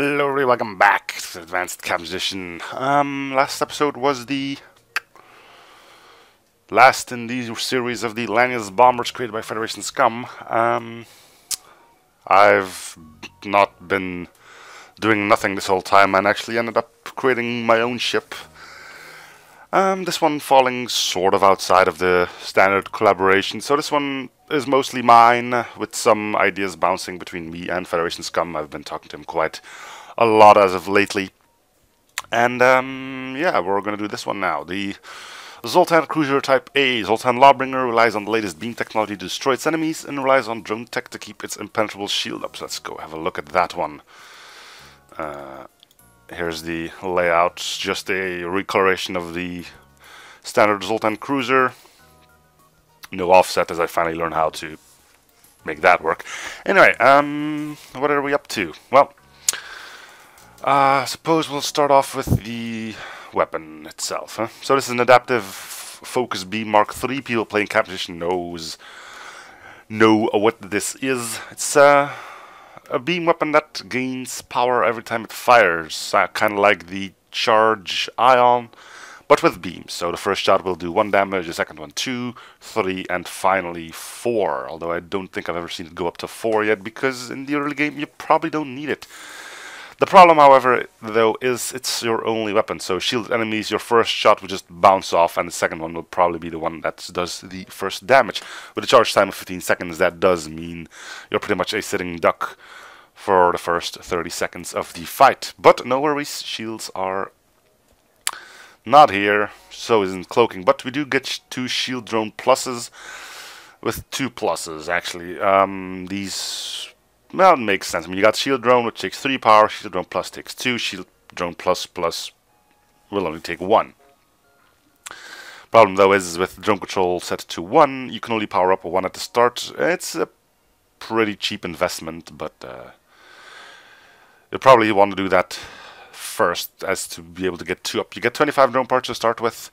Hello everybody, welcome back to Advanced Composition. Last episode was the last in the series of the Lanius bombers created by Federation Scum. I've not been doing nothing this whole time and actually ended up creating my own ship. This one falling sort of outside of the standard collaboration, so this one is mostly mine, with some ideas bouncing between me and Federation Scum. I've been talking to him quite a lot as of lately. And yeah, we're going to do this one now. The Zoltan Cruiser Type A. Zoltan Lawbringer relies on the latest beam technology to destroy its enemies and relies on drone tech to keep its impenetrable shield up. So let's go have a look at that one. Here's the layout, just a recoloration of the standard Zoltan Cruiser. No offset, as I finally learned how to make that work. Anyway, what are we up to? Well, suppose we'll start off with the weapon itself. Huh? So this is an adaptive focus beam Mark III. People playing competition know what this is. It's a beam weapon that gains power every time it fires, kind of like the charge ion, but with beams. So the first shot will do 1 damage, the second one 2, 3, and finally 4. Although I don't think I've ever seen it go up to 4 yet, because in the early game you probably don't need it. The problem, however, though, is it's your only weapon. So shielded enemies, your first shot will just bounce off, and the second one will probably be the one that does the first damage. With a charge time of 15 seconds, that does mean you're pretty much a sitting duck for the first 30 seconds of the fight. But no worries, shields are not here, so isn't cloaking. But we do get 2 shield drone pluses, with 2 pluses, actually. These... well, it makes sense. I mean, you got Shield Drone, which takes 3 power, Shield Drone Plus takes 2, Shield Drone Plus will only take 1. Problem, though, is with drone control set to 1, you can only power up a 1 at the start. It's a pretty cheap investment, but you'll probably want to do that first, as to be able to get 2 up. You get 25 drone parts to start with.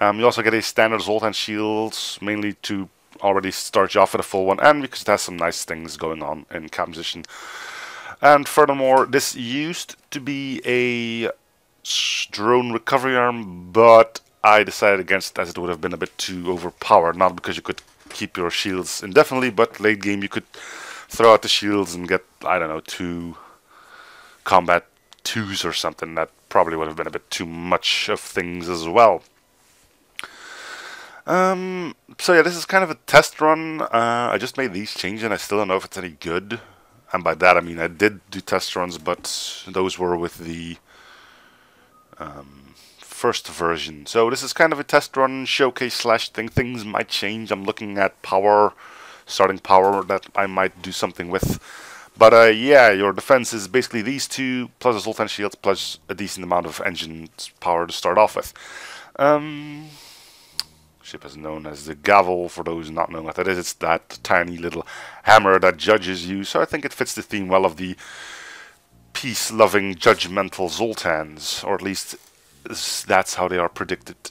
You also get a standard Zoltan shields, mainly to already start you off with a full one, and because it has some nice things going on in composition. And furthermore, this used to be a drone recovery arm, but I decided against it, as it would have been a bit too overpowered. Not because you could keep your shields indefinitely, but late game you could throw out the shields and get, I don't know, 2 combat 2s or something. That probably would have been a bit too much of things as well. So yeah, this is kind of a test run. I just made these changes and I still don't know if it's any good. And by that I mean I did do test runs, but those were with the first version. So this is kind of a test run, showcase slash thing. Things might change. I'm looking at power, starting power that I might do something with. But yeah, your defense is basically these 2, plus a Zoltan shield, plus a decent amount of engine power to start off with. Ship is known as the Gavel, for those not knowing what that is. It's that tiny little hammer that judges you, so I think it fits the theme well of the peace-loving, judgmental Zoltans, or at least that's how they are predicted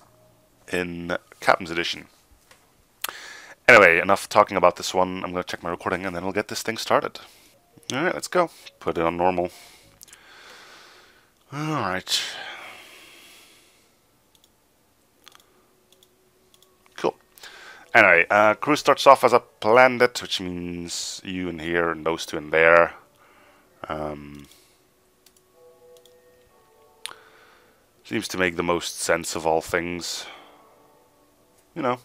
in Captain's Edition. Anyway, enough talking about this one. I'm going to check my recording and then we'll get this thing started. Alright, let's go. Put it on normal. Alright. Anyway, crew starts off as I planned it, which means you in here and those 2 in there. Seems to make the most sense of all things. You know.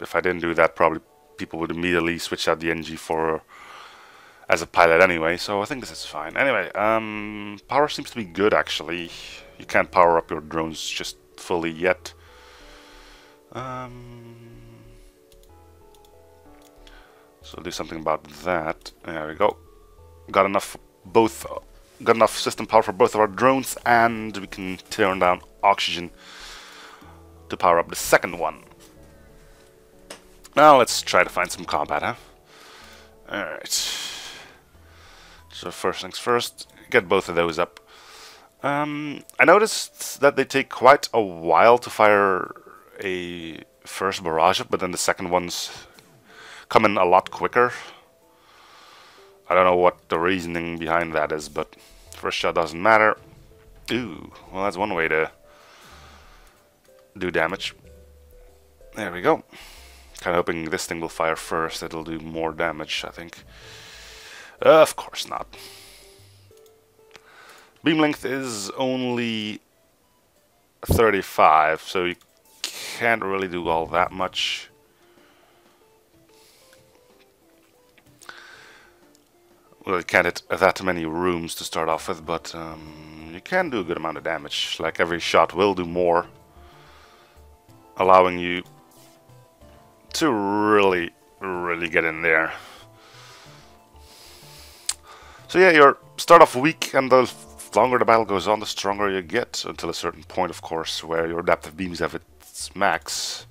If I didn't do that, probably people would immediately switch out the NG for as a pilot anyway, so I think this is fine. Anyway, power seems to be good, actually. You can't power up your drones just fully yet. So do something about that. There we go. Got enough system power for both of our drones, and we can turn down oxygen to power up the second one. Now let's try to find some combat, huh? Alright. So first things first, get both of those up. I noticed that they take quite a while to fire a first barrage up, but then the second ones come in a lot quicker. I don't know what the reasoning behind that is, but first shot doesn't matter. Ooh, well that's one way to do damage. There we go. Kind of hoping this thing will fire first. It'll do more damage, I think. Of course not. Beam length is only 35, so you can't really do all that much. Well, you can't hit that many rooms to start off with, but you can do a good amount of damage. Like every shot will do more, allowing you to really get in there. So yeah, your start off weak, and the longer the battle goes on, the stronger you get, until a certain point, of course, where your adaptive beams have its max.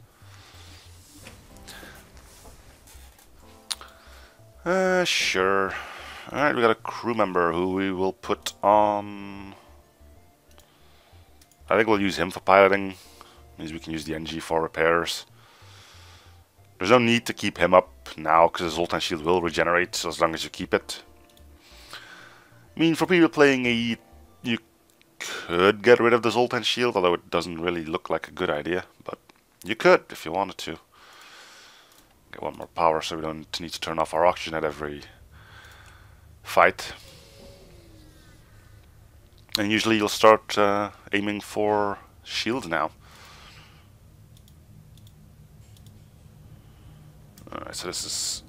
Sure. Alright, we got a crew member who we will put on... I think we'll use him for piloting. Means we can use the NG for repairs. There's no need to keep him up now, because the Zoltan shield will regenerate, so as long as you keep it. I mean, for people playing AE, you could get rid of the Zoltan shield, although it doesn't really look like a good idea. But you could, if you wanted to. Get one more power, so we don't need to turn off our oxygen at every fight. And usually you'll start aiming for shields now. Alright, so this is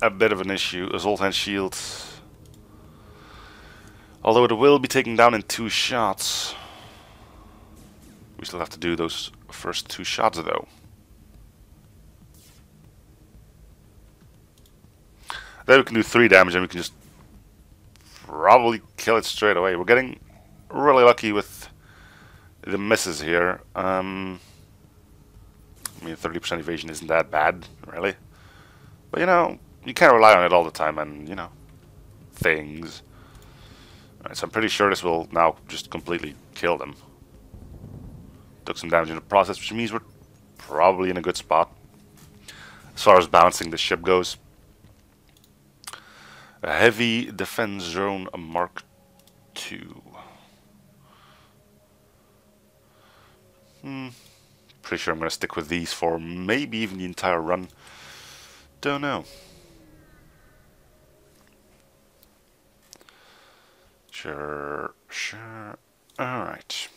a bit of an issue. A Zoltan shield, although it will be taken down in 2 shots, we still have to do those first 2 shots though. Then we can do 3 damage and we can just probably kill it straight away. We're getting really lucky with the misses here. I mean, 30% evasion isn't that bad, really. But you know, you can't rely on it all the time, and you know, things. Alright, so I'm pretty sure this will now just completely kill them. Took some damage in the process, which means we're probably in a good spot as far as bouncing the ship goes. A heavy defense drone Mark II. Pretty sure I'm going to stick with these for maybe even the entire run. Don't know. Sure. Alright.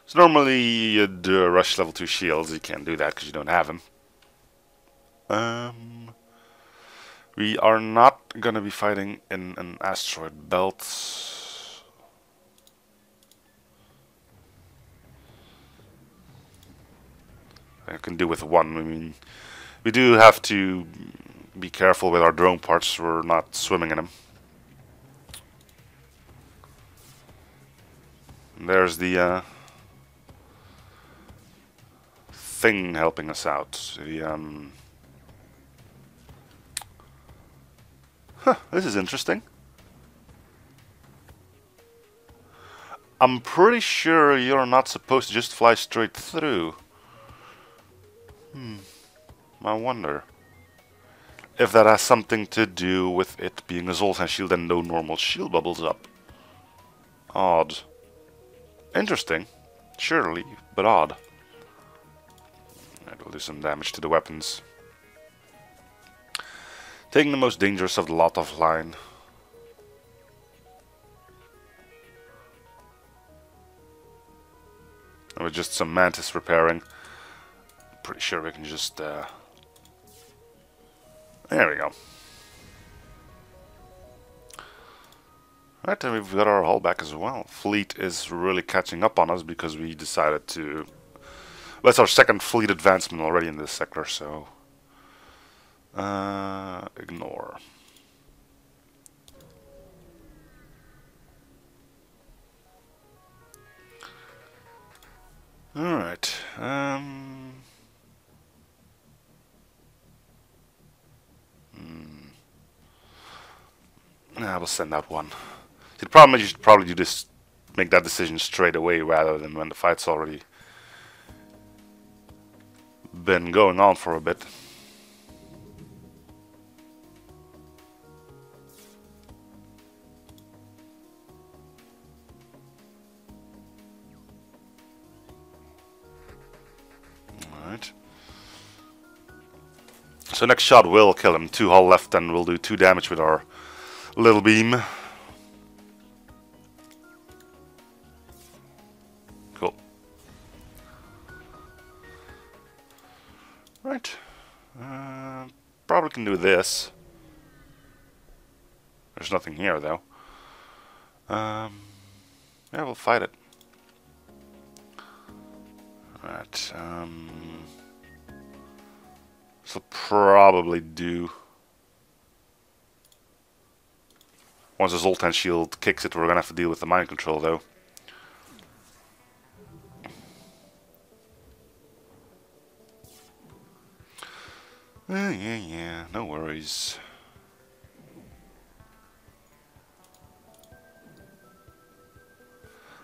So normally you'd rush level 2 shields. You can't do that because you don't have them. We are not going to be fighting in an asteroid belt. I can do with 1. I mean, we do have to be careful with our drone parts. We're not swimming in them. And there's the thing helping us out. The this is interesting. I'm pretty sure you're not supposed to just fly straight through. I wonder if that has something to do with it being a Zoltan shield and no normal shield bubbles up. Odd. Interesting. Surely, but odd. It'll do some damage to the weapons. Taking the most dangerous of the lot offline. And with just some mantis repairing, pretty sure we can just there we go. Right, and we've got our hull back as well. Fleet is really catching up on us because we decided to... That's our second fleet advancement already in this sector, so... ignore. Alright, I will send out 1. The problem is you should probably do this, make that decision straight away rather than when the fight's already been going on for a bit. So next shot will kill him. 2 hull left, and we'll do 2 damage with our little beam. Cool. Right. Probably can do this. There's nothing here though. Yeah, we'll fight it. Right. This will probably do. Once the Zoltan shield kicks it, we're gonna have to deal with the mind control though. Yeah, no worries.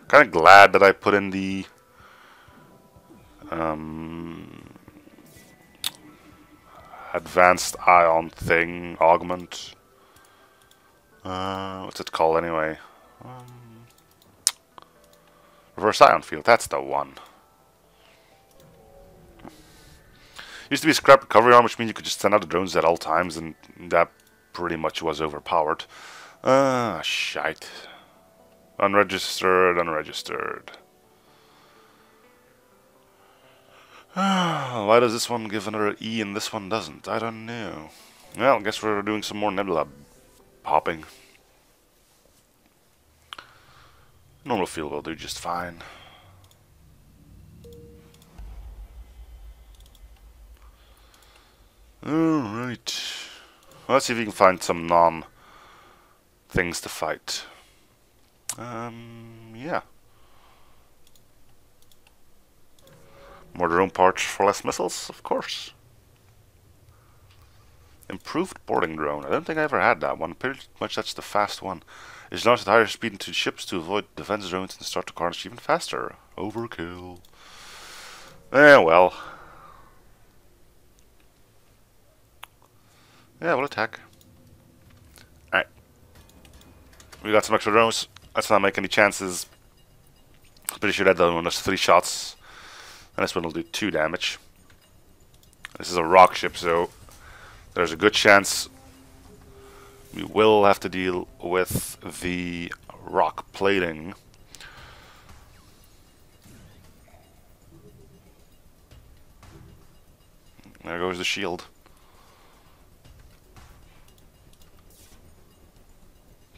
Kind of glad that I put in the advanced ion thing, augment. What's it called anyway? Reverse ion field, that's the one. Used to be scrap recovery arm, which means you could just send out the drones at all times, and that pretty much was overpowered. Shite. Unregistered, unregistered. Why does this one give another E and this one doesn't? I don't know. Well, I guess we're doing some more nebula popping. Normal field will do just fine. Alright. Let's see if we can find some non-things to fight. Yeah. More drone parts for less missiles, of course. Improved boarding drone. I don't think I ever had that one. Pretty much that's the fast one. It's launched at higher speed into ships to avoid defense drones and start to carnage even faster. Overkill. Well. Yeah, we'll attack. Alright. We got some extra drones. Let's not make any chances. Pretty sure that one does 3 shots. And this one will do 2 damage. This is a rock ship, so there's a good chance we will have to deal with the rock plating. There goes the shield.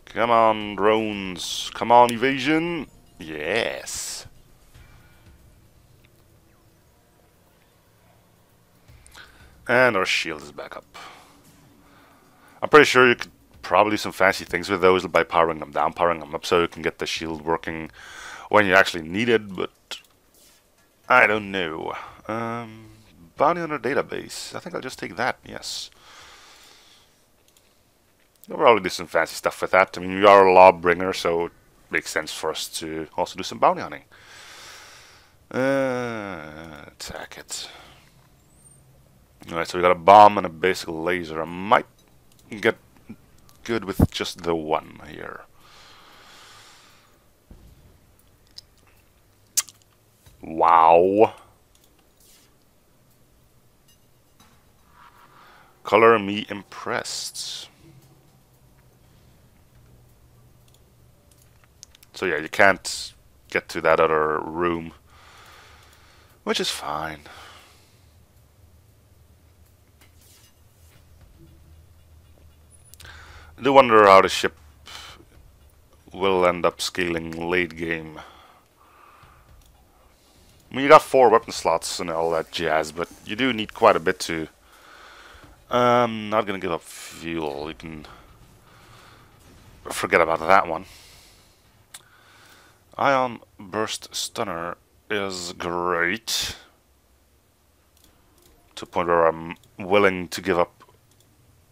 Come on, drones. Come on, evasion. Yes. And our shield is back up. I'm pretty sure you could probably do some fancy things with those by powering them down, powering them up, so you can get the shield working when you actually need it, but I don't know. Bounty on our database. I think I'll just take that, yes. We'll probably do some fancy stuff with that. I mean, we are a law bringer, so it makes sense for us to also do some bounty hunting. Attack it. Alright, so we got a bomb and a basic laser. I might get good with just the one here. Wow. Color me impressed. So yeah, you can't get to that other room, which is fine. I do wonder how the ship will end up scaling late game. I mean, you got 4 weapon slots and all that jazz, but you do need quite a bit to... not gonna give up fuel. You can forget about that one. Ion Burst Stunner is great. To a point where I'm willing to give up,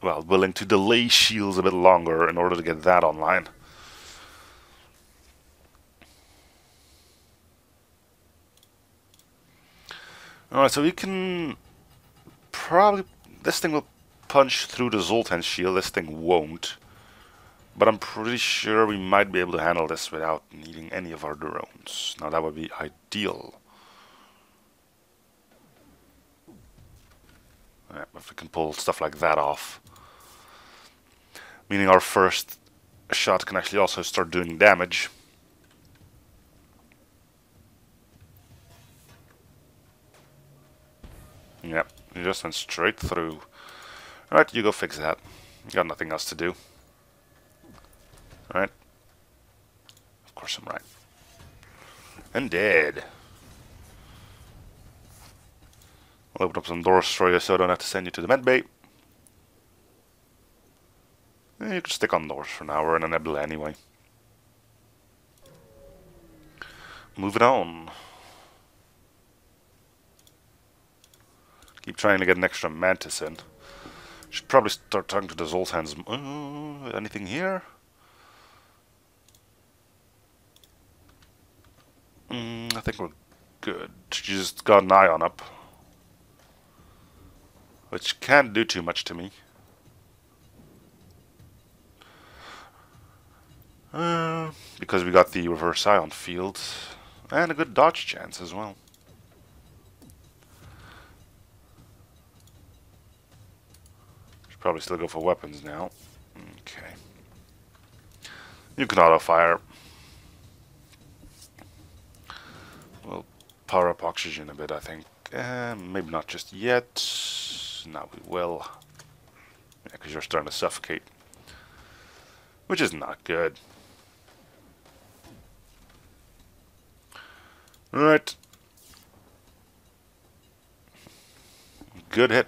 well, willing to delay shields a bit longer in order to get that online. Alright, so we can probably, this thing will punch through the Zoltan shield, this thing won't. But I'm pretty sure we might be able to handle this without needing any of our drones. Now that would be ideal. Yeah, if we can pull stuff like that off. Meaning our first shot can actually also start doing damage. Yep, you just went straight through. Alright, you go fix that. You got nothing else to do. Alright. Of course I'm right. And dead. I'll open up some doors for you so I don't have to send you to the medbay. You can stick on doors for now, we're in a nebula anyway. Moving on. Keep trying to get an extra mantis in. Should probably start talking to the Zoltans. Anything here? I think we're good. She just got an ion up. Which can't do too much to me. Because we got the reverse ion field. And a good dodge chance as well. Should probably still go for weapons now. Okay. You can auto fire. We'll power up oxygen a bit, I think. Maybe not just yet. Now we will. Yeah, because you're starting to suffocate. Which is not good. Alright. Good hit.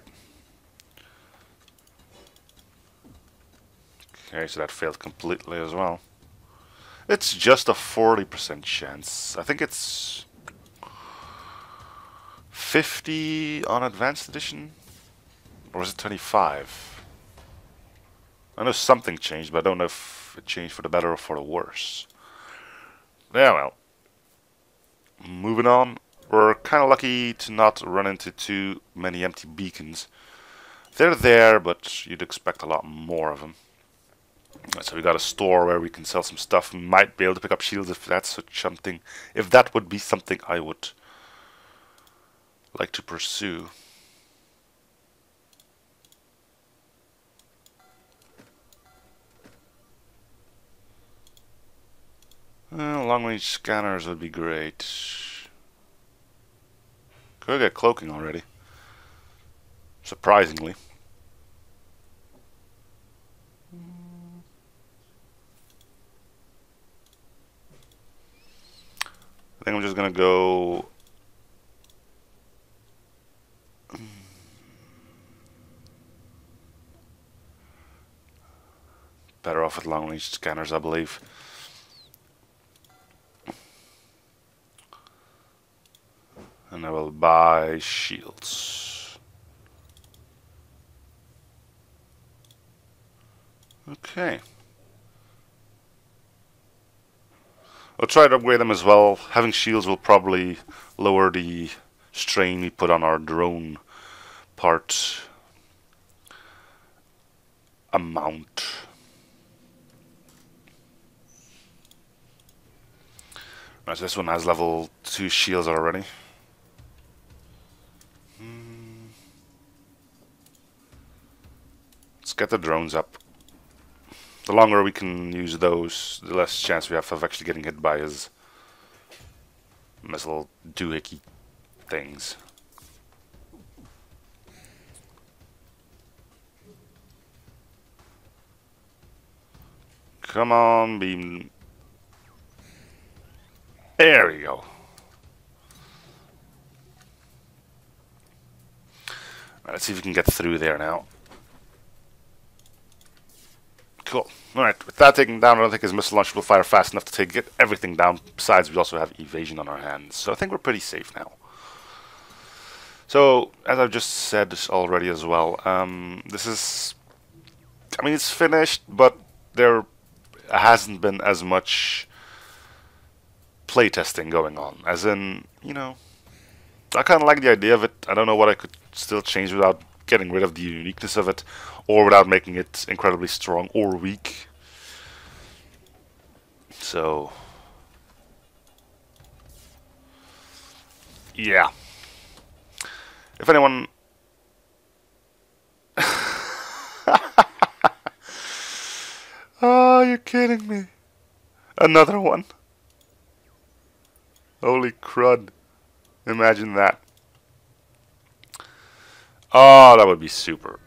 Okay, so that failed completely as well. It's just a 40% chance. I think it's 50 on Advanced Edition? Or is it 25? I know something changed, but I don't know if it changed for the better or for the worse. Yeah, well. Moving on. We're kind of lucky to not run into too many empty beacons. They're there, but you'd expect a lot more of them. So we got a store where we can sell some stuff. We might be able to pick up shields if that's such something. If that would be something I would like to pursue. Long-range scanners would be great. Could get cloaking already. Surprisingly. I think I'm just gonna go. Better off with long-range scanners, I believe. And I will buy shields. Okay. I'll try to upgrade them as well. Having shields will probably lower the strain we put on our drone part amount. Right, so this one has level 2 shields already. Let's get the drones up. The longer we can use those, the less chance we have of actually getting hit by his missile doohickey things. Come on, beam. There we go. Right, let's see if we can get through there now. Cool. Alright, with that taken down, I don't think his missile launcher will fire fast enough to get everything down. Besides, we also have evasion on our hands. So I think we're pretty safe now. So, as I've just said already as well, this is... I mean, it's finished, but there hasn't been as much playtesting going on. As in, you know, I kind of like the idea of it. I don't know what I could still change without getting rid of the uniqueness of it, or without making it incredibly strong or weak. So, yeah. If anyone Are you kidding me? Another one. Holy crud. Imagine that. Oh, that would be super.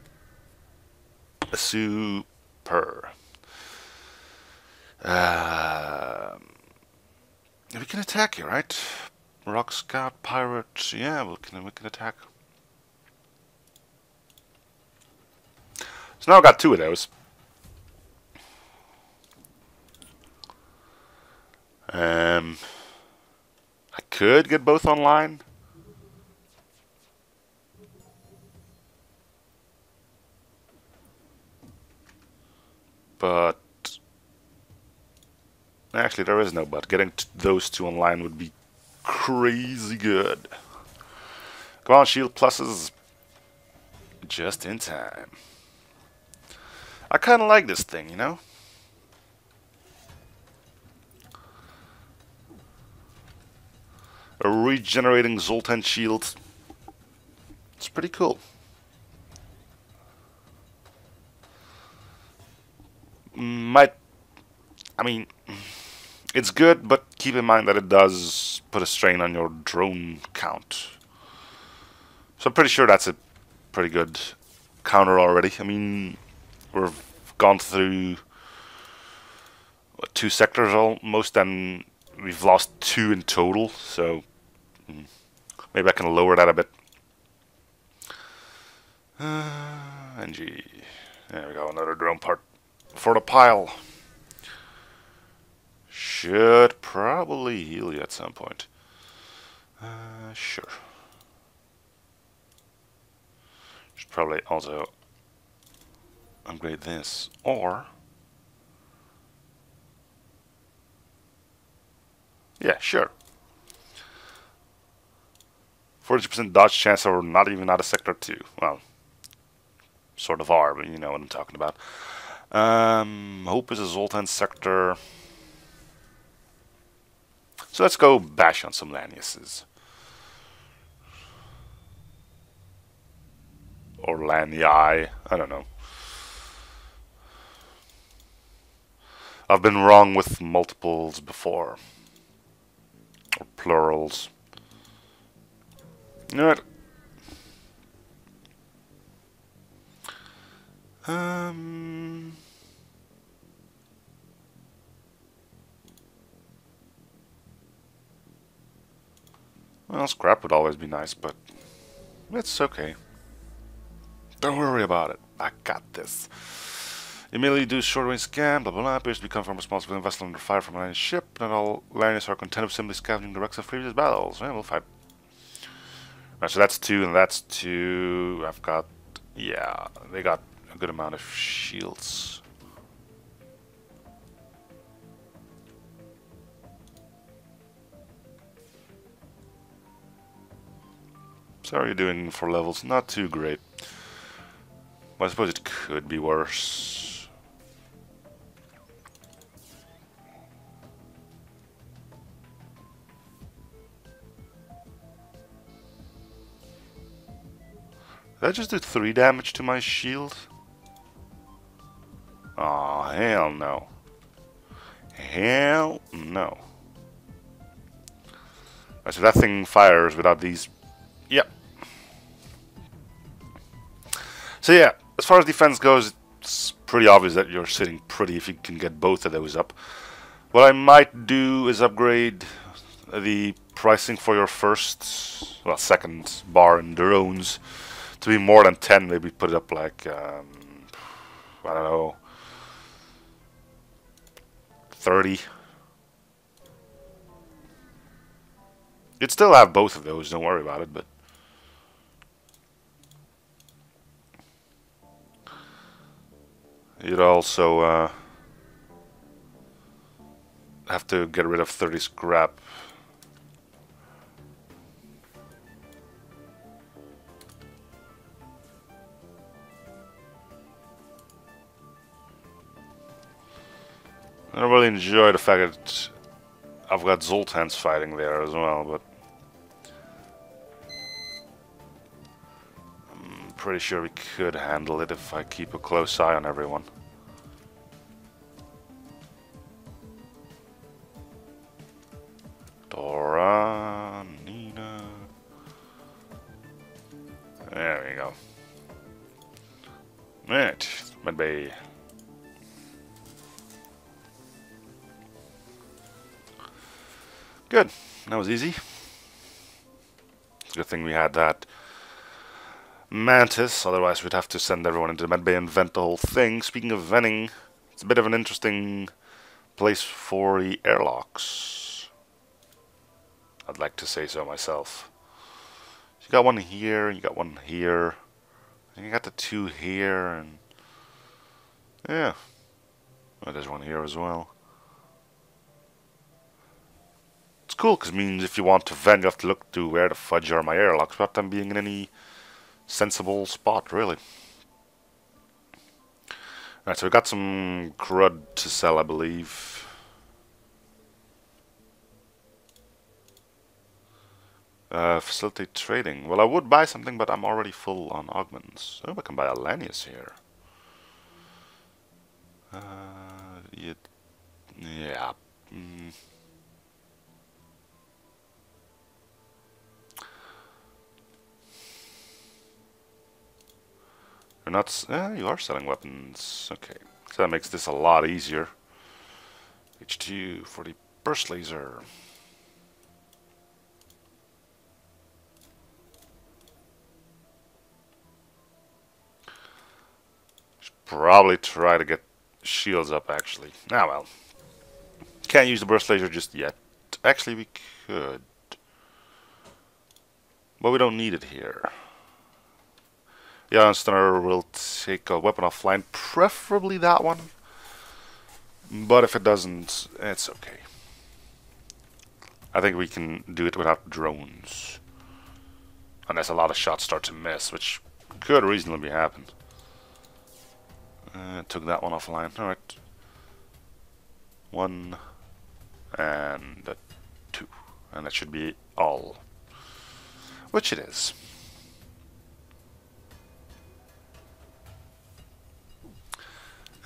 Super. We can attack here, right? Rock Scout, Pirate. Yeah, we can attack. So now I've got two of those. I could get both online. But actually there is no but. Getting those two online would be crazy good. Come on, shield pluses. Just in time. I kind of like this thing, you know? A regenerating Zoltan shield. It's pretty cool. I mean, it's good, but keep in mind that it does put a strain on your drone count. So I'm pretty sure that's a pretty good counter already. I mean, we've gone through what, 2 sectors almost, and we've lost 2 in total, so maybe I can lower that a bit. NG. There we go, another drone part for the pile. Should probably heal you at some point. Sure. Should probably also upgrade this, or yeah, sure. 40% dodge chance, or not even out of sector 2. Well, sort of are, but you know what I'm talking about. Hope is a Zoltan sector. So let's go bash on some Laniuses. Or Lanii, I don't know. I've been wrong with multiples before. Or plurals. You know what? Well, scrap would always be nice, but it's okay. Don't worry about it. I got this. Immediately do short-range scan, blah blah blah. Appears to be confirmed responsible for vessel under fire from a Lanius ship. Not all Lanius are content with simply scavenging the wrecks of previous battles. Yeah, we'll fight. Right, so that's 2 and that's 2. I've got... yeah, they got a good amount of shields. So how are you doing for levels? Not too great. Well, I suppose it could be worse. Did I just do 3 damage to my shield? Aw, hell no. Hell no. Right, so that thing fires without these. Yep. So yeah, as far as defense goes, it's pretty obvious that you're sitting pretty if you can get both of those up. What I might do is upgrade the pricing for your first, well, second bar in drones to be more than 10. Maybe put it up like, I don't know, 30. You'd still have both of those, don't worry about it, but you'd also have to get rid of 30 scrap. I don't really enjoy the fact that I've got Zoltans fighting there as well, but I'm pretty sure we could handle it if I keep a close eye on everyone. Alright, medbay. Good, that was easy. It's a good thing we had that mantis, otherwise we'd have to send everyone into medbay and vent the whole thing. Speaking of venting, it's a bit of an interesting place for the airlocks. I'd like to say so myself. You got one here, you got one here, and you got the two here, and yeah. Oh, there's one here as well. It's cool because it means if you want to vent, you have to look to where the fudge are my airlocks without them being in any sensible spot, really. Alright, so we got some crud to sell, I believe. Facilitate trading. Well, I would buy something, but I'm already full on augments. Oh, I can buy a Lanius here. Yeah. You're not. You are selling weapons. Okay, so that makes this a lot easier. H2 for the burst laser. Should probably try to get shields up. Actually, well, can't use the burst laser just yet. Actually, we could, but we don't need it here. The Ion Stunner will take a weapon offline, preferably that one. But if it doesn't, it's okay. I think we can do it without drones. Unless a lot of shots start to miss, which could reasonably happen. Took that one offline. Alright. 1 and 2. And that should be all. Which it is.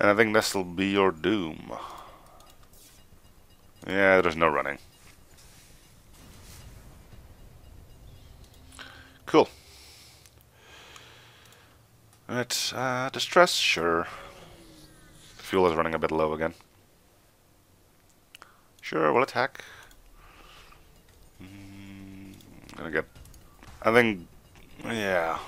And I think this'll be your doom. Yeah, there's no running. Cool. Alright, distress, sure. Fuel is running a bit low again. Sure, we'll attack. Gonna get... I think... yeah.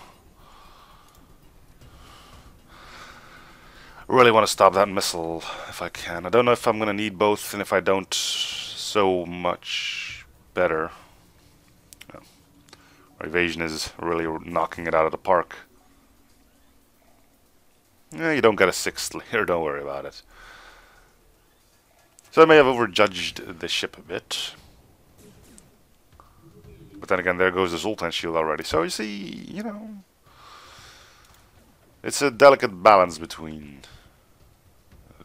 Really want to stop that missile if I can. I don't know if I'm going to need both, and if I don't, so much better. Yeah. Our evasion is really knocking it out of the park. Yeah, you don't get a 6th here, don't worry about it. So I may have overjudged the ship a bit. But then again, there goes the Zoltan shield already. So you see, you know... it's a delicate balance between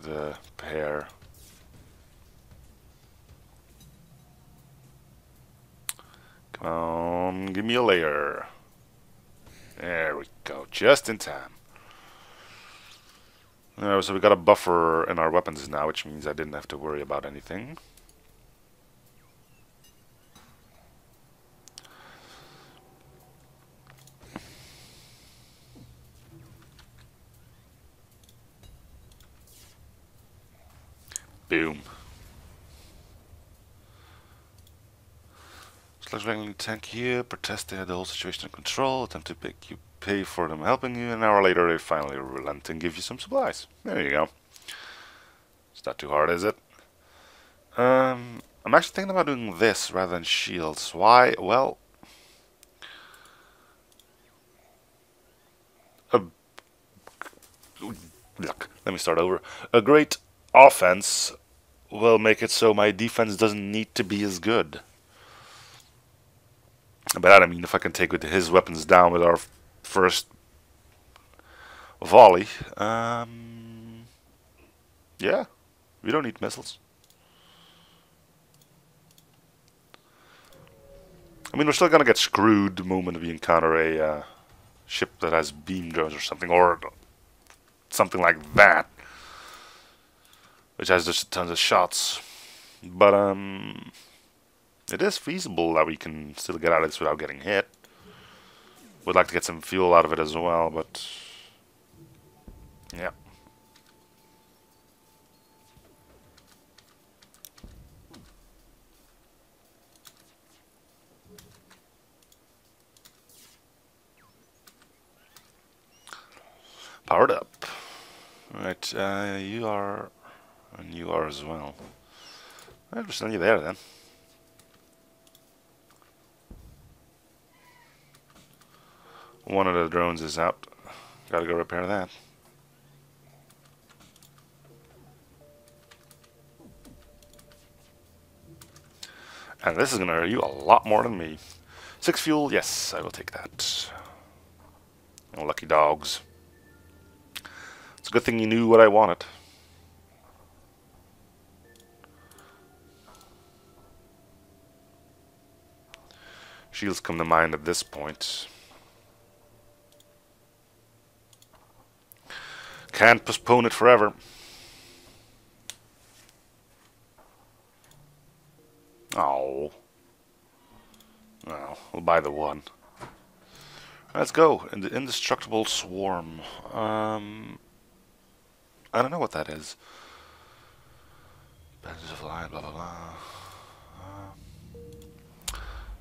the pair. Come on, give me a layer. There we go, just in time. So we got a buffer in our weapons now, which means I didn't have to worry about anything. Boom. Slash wrangling tank here, protest they had the whole situation in control, attempt to make you pay for them helping you, an hour later they finally relent and give you some supplies. There you go. It's not too hard, is it? I'm actually thinking about doing this rather than shields. Why? Well... look, let me start over. A great offense will make it so my defense doesn't need to be as good. By that I mean if I can take his weapons down with our first volley, yeah, we don't need missiles. I mean, we're still gonna get screwed the moment we encounter a ship that has beam drones or something like that, which has just tons of shots. But it is feasible that we can still get out of this without getting hit. Would like to get some fuel out of it as well, but Yep. Powered up. Alright, you are... and you are as well. I'll just send you there then. One of the drones is out. Gotta go repair that. And this is gonna hurt you a lot more than me. 6 fuel, yes, I will take that. Oh, lucky dogs. It's a good thing you knew what I wanted. Shields come to mind at this point. Can't postpone it forever. Oh. Well, we'll buy the one. Let's go. In the indestructible swarm. I don't know what that is. Blah blah blah.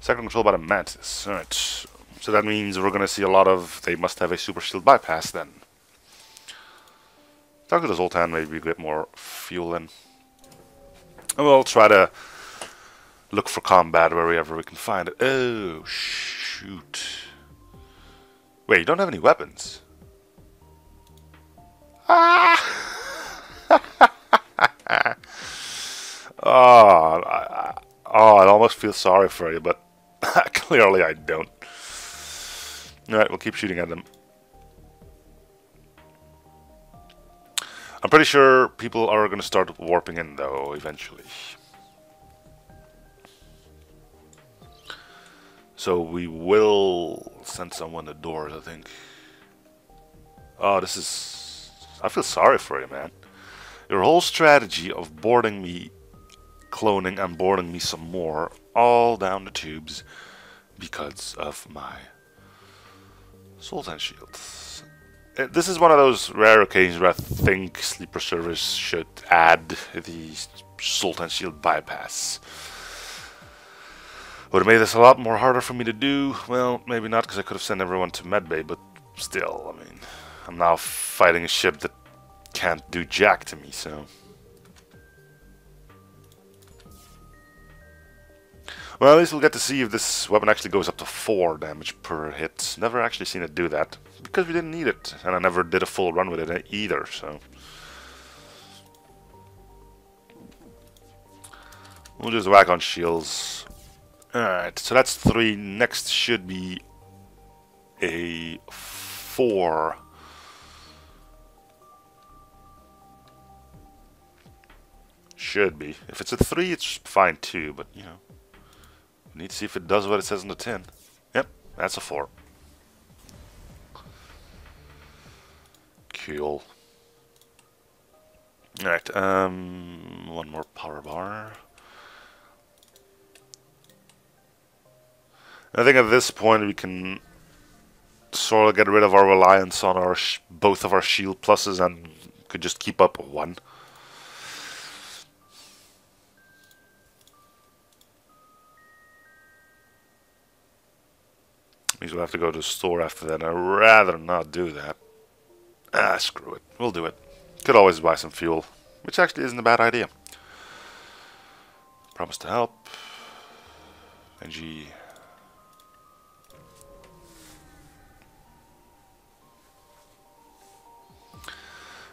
Second control by the Mantis. Alright. So that means we're gonna see a lot of... They must have a super shield bypass then. Talk to the Zoltan, maybe get more fuel in. And we'll try to look for combat wherever we can find it. Oh, shoot. Wait, you don't have any weapons? Ah! Oh, I almost feel sorry for you, but clearly I don't. Alright, we'll keep shooting at them. I'm pretty sure people are going to start warping in, though, eventually. So we will send someone to doors, I think. Oh, this is... I feel sorry for you, man. Your whole strategy of boarding me, cloning, and boarding me some more, all down the tubes, because of my Zoltan shields. This is one of those rare occasions where I think Sleeper Service should add the Zoltan shield bypass. Would have made this a lot more harder for me to do. Well, maybe not, because I could have sent everyone to medbay, but still, I mean, I'm now fighting a ship that can't do jack to me, so... Well, at least we'll get to see if this weapon actually goes up to 4 damage per hit. Never actually seen it do that, because we didn't need it, and I never did a full run with it either, so... We'll just whack on shields. Alright, so that's 3. Next should be a 4. Should be. If it's a 3, it's fine too, but you know. We need to see if it does what it says on the tin. Yep, that's a 4. Cool. Alright, one more power bar. I think at this point we can sort of get rid of our reliance on our both of our shield pluses and could just keep up 1. Means we'll have to go to the store after that. I'd rather not do that. Ah, screw it. We'll do it. Could always buy some fuel, which actually isn't a bad idea. Promise to help. NG.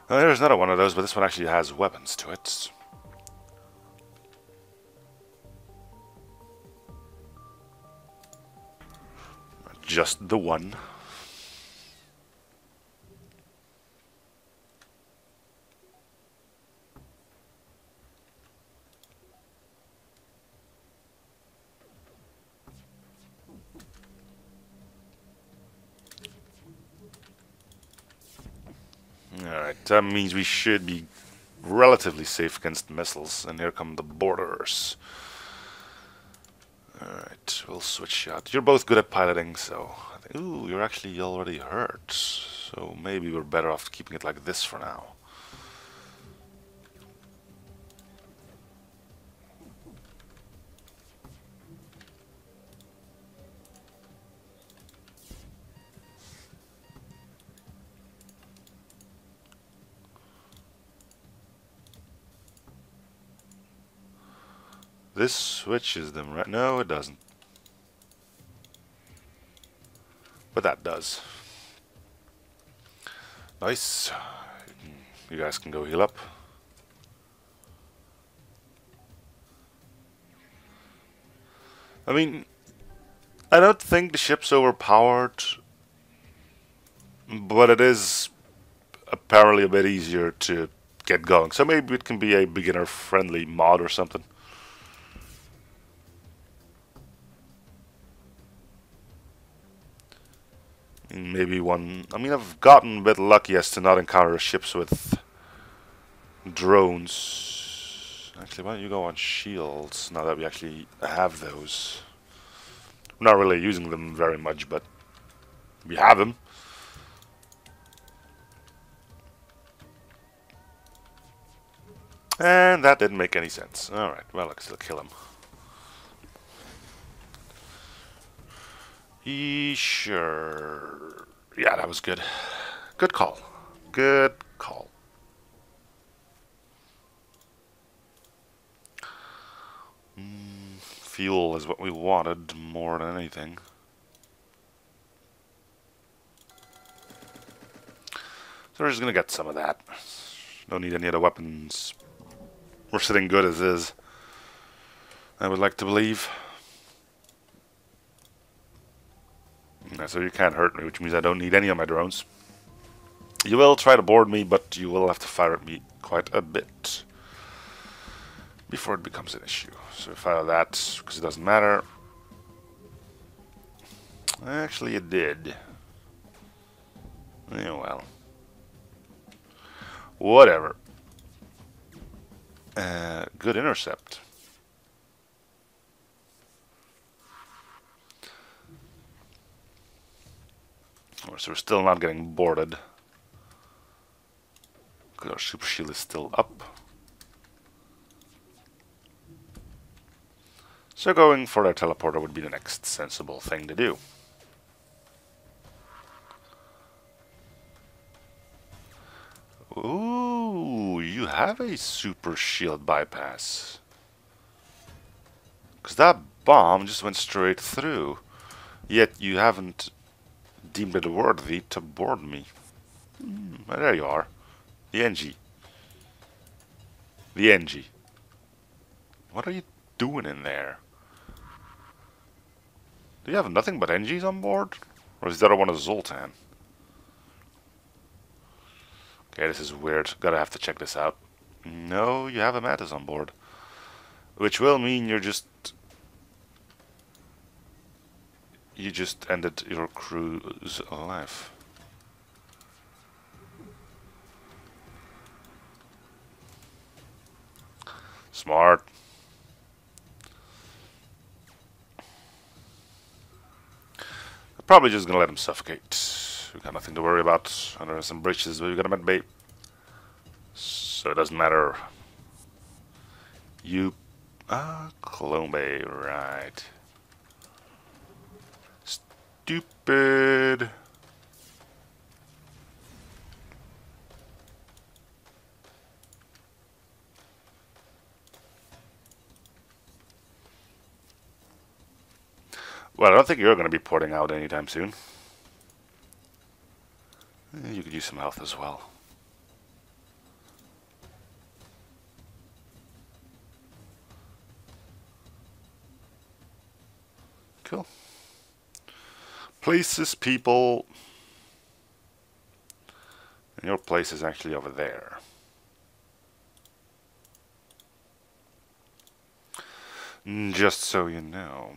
Well, there's another one of those, but this one actually has weapons to it. Just the one. Alright, that means we should be relatively safe against missiles. And here come the boarders. Alright, we'll switch out. You're both good at piloting, so... Ooh, you're actually already hurt. So maybe we're better off keeping it like this for now. This switches them, right? No, it doesn't. But that does. Nice. You guys can go heal up. I mean, I don't think the ship's overpowered, but it is apparently a bit easier to get going. So maybe it can be a beginner-friendly mod or something. Maybe one... I mean, I've gotten a bit lucky as to not encounter ships with drones. Actually, why don't you go on shields now that we actually have those? We're not really using them very much, but we have them. And that didn't make any sense. Alright, well, I can still kill him. Sure. Yeah, that was good. Good call. Good call. Fuel is what we wanted more than anything. So we're just gonna get some of that. Don't need any other weapons. We're sitting good as is, I would like to believe. So you can't hurt me, which means I don't need any of my drones. You will try to board me, but you will have to fire at me quite a bit before it becomes an issue. So fire that, because it doesn't matter. Actually, it did. Yeah, well. Whatever. Good intercept. So we're still not getting boarded. Because our super shield is still up. So going for our teleporter would be the next sensible thing to do. Ooh, you have a super shield bypass. Because that bomb just went straight through. Yet you haven't deemed it worthy to board me. Well, there you are. The NG. The NG. What are you doing in there? Do you have nothing but NGs on board? Or is the other one a Zoltan? Okay, this is weird. Gotta have to check this out. No, you have a Mantis on board. Which will mean you just ended your crew's life. Smart. I'm probably just gonna let him suffocate. We got nothing to worry about. And there are some breaches, but we got a med bait. So it doesn't matter. You... Clone Bay, right. Stupid. Well, I don't think you're going to be porting out anytime soon. You could use some health as well. Cool. Places, people. And your place is actually over there. Just so you know.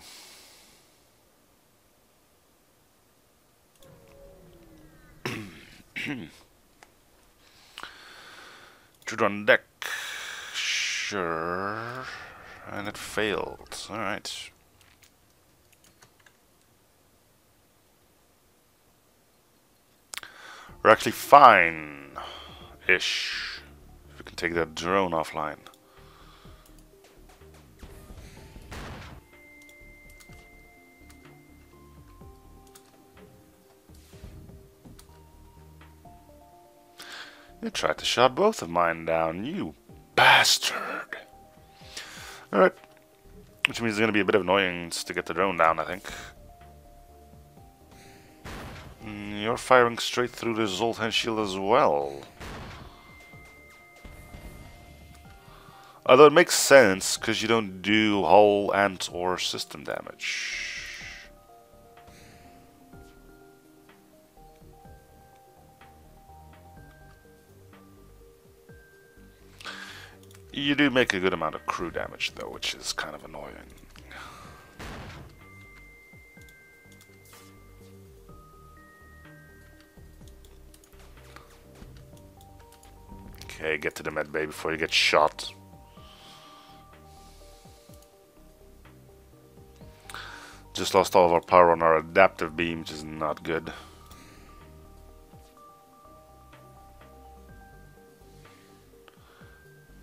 Shoot on deck. Sure. And it failed. Alright. We're actually fine-ish. If we can take that drone offline. You tried to shot both of mine down, you bastard. Alright. Which means it's going to be a bit of annoyance to get the drone down, I think. You're firing straight through the Zoltan shield as well. Although it makes sense, because you don't do hull and or system damage. You do make a good amount of crew damage, though, which is kind of annoying. Okay, get to the med bay before you get shot. Just lost all of our power on our adaptive beam, which is not good.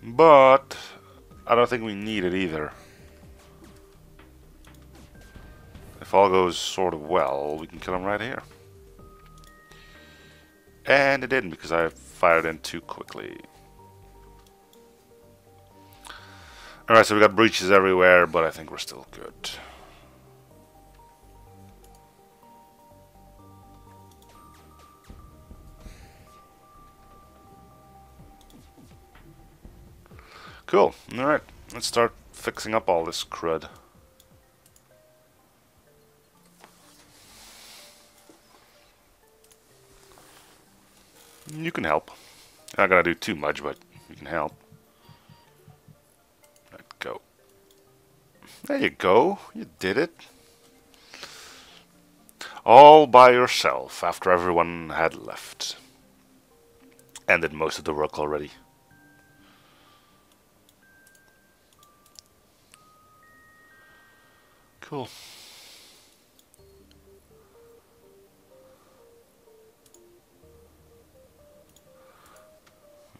But I don't think we need it either. If all goes sort of well, we can kill him right here. And it didn't because I fired in too quickly. Alright, so we got breaches everywhere, but I think we're still good. Cool. Alright, let's start fixing up all this crud. You can help. You're not gonna do too much, but you can help. Right, go. There you go. You did it. All by yourself after everyone had left. And did most of the work already. Cool.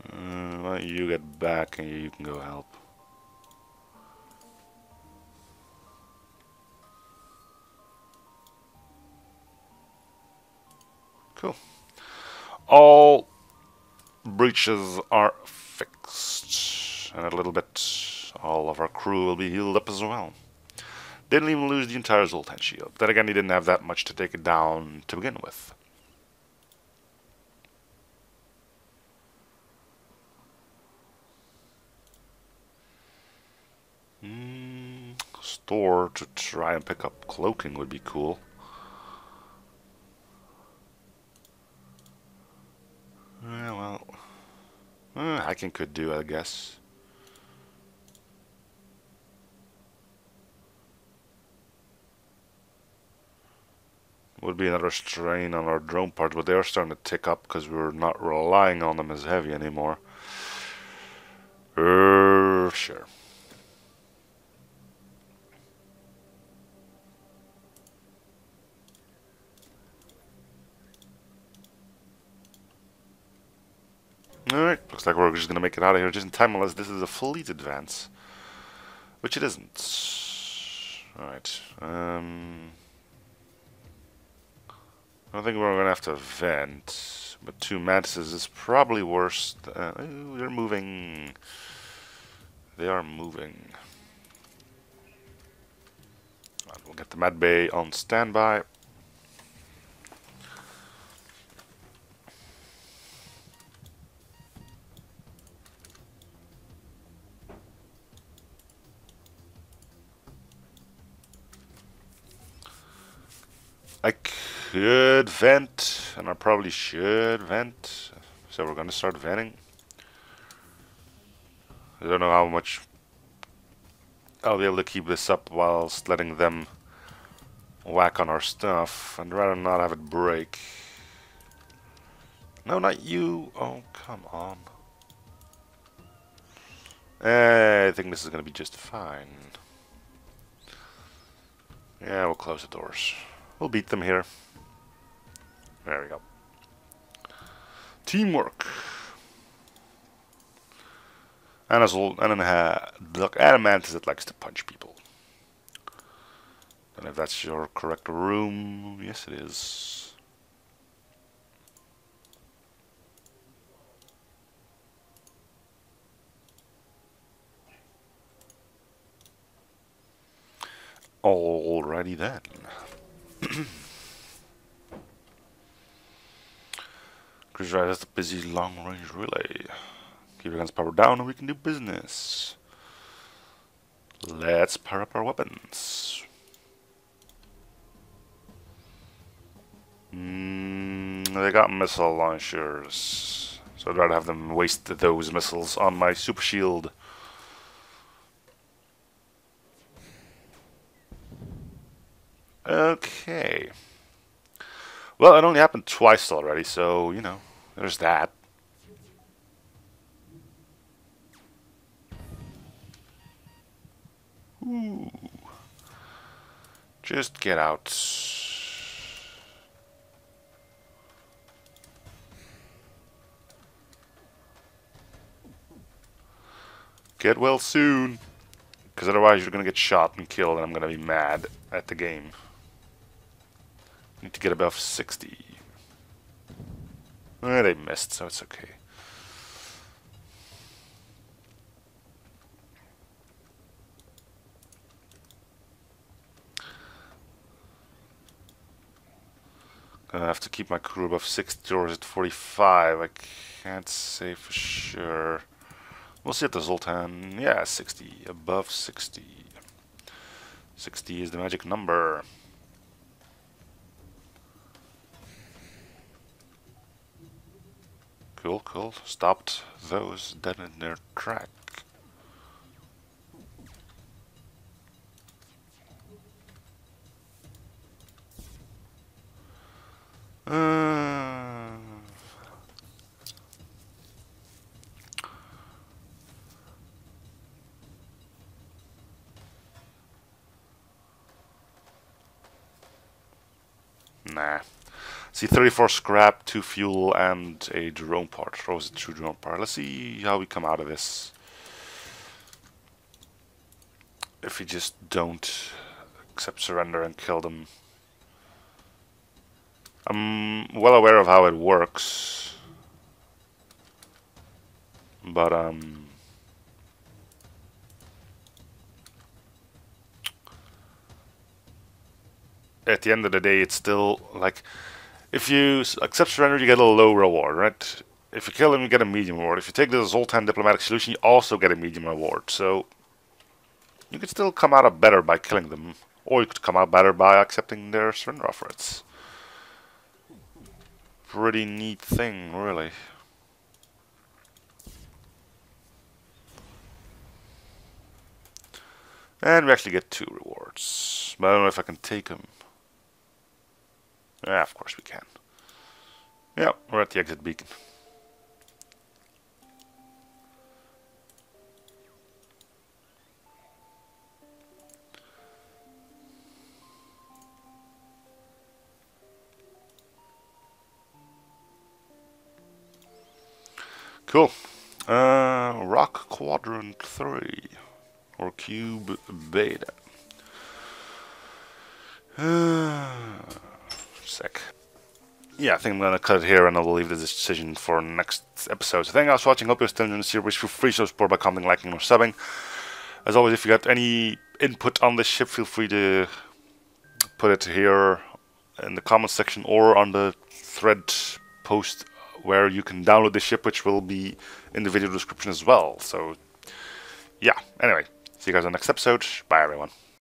Why don't you get back and you can go help. Cool. All breaches are fixed. And in a little bit, all of our crew will be healed up as well. Didn't even lose the entire Zoltan shield. Then again, he didn't have that much to take it down to begin with. Store to try and pick up cloaking would be cool. Yeah, well, hacking could do, I guess. Would be another strain on our drone parts, but they are starting to tick up because we're not relying on them as heavy anymore. Sure. Alright, looks like we're just gonna make it out of here just in time unless this is a fleet advance. Which it isn't. Alright, I don't think we're gonna have to vent, but 2 mantises is probably worse. Ooh, they're moving. They are moving. Right, we'll get the med bay on standby. I could vent, and I probably should vent, so we're gonna start venting. I don't know how much I'll be able to keep this up whilst letting them whack on our stuff. I'd rather not have it break. No, not you. Oh, come on. I think this is gonna be just fine. Yeah, we'll close the doors. We'll beat them here. There we go. Teamwork. And then look, and a mantis that likes to punch people. And if that's your correct room, yes it is. Alrighty then. Cruise Drive has the busy long-range relay. Keep your guns powered down and we can do business. Let's power up our weapons. They got missile launchers, so I'd rather have them waste those missiles on my super shield. Okay. Well, it only happened twice already, so, you know, there's that. Ooh. Just get out. Get well soon. Because otherwise you're going to get shot and killed and I'm going to be mad at the game. Need to get above 60. They missed, so it's okay. Gonna have to keep my crew above 60 or is it 45? I can't say for sure. We'll see at the Zoltan. Yeah, 60. Above 60. 60 is the magic number. Cool, cool. Stopped those dead in their track. Nah. See, 34 scrap, 2 fuel, and a drone part. Throws a true drone part. Let's see how we come out of this. If we just don't accept surrender and kill them. I'm well aware of how it works. But, at the end of the day, it's still, like, if you accept surrender, you get a low reward, right? If you kill them, you get a medium reward. If you take the Zoltan diplomatic solution, you also get a medium reward. So, you could still come out better by killing them. Or you could come out better by accepting their surrender offer. It's a pretty neat thing, really. And we actually get 2 rewards. But I don't know if I can take them. Yeah, of course we can. Yeah, we're at the exit beacon. Cool. Rock Quadrant 3. Or Cube Beta. Sec. Yeah, I think I'm gonna cut it here and I'll leave the decision for next episode. So thank you guys for watching. Hope you're still enjoying the series. Feel free to show support by commenting, liking, or subbing. As always, if you got any input on this ship, feel free to put it here in the comments section or on the thread post where you can download the ship, which will be in the video description as well. So, yeah. Anyway, see you guys on the next episode. Bye, everyone.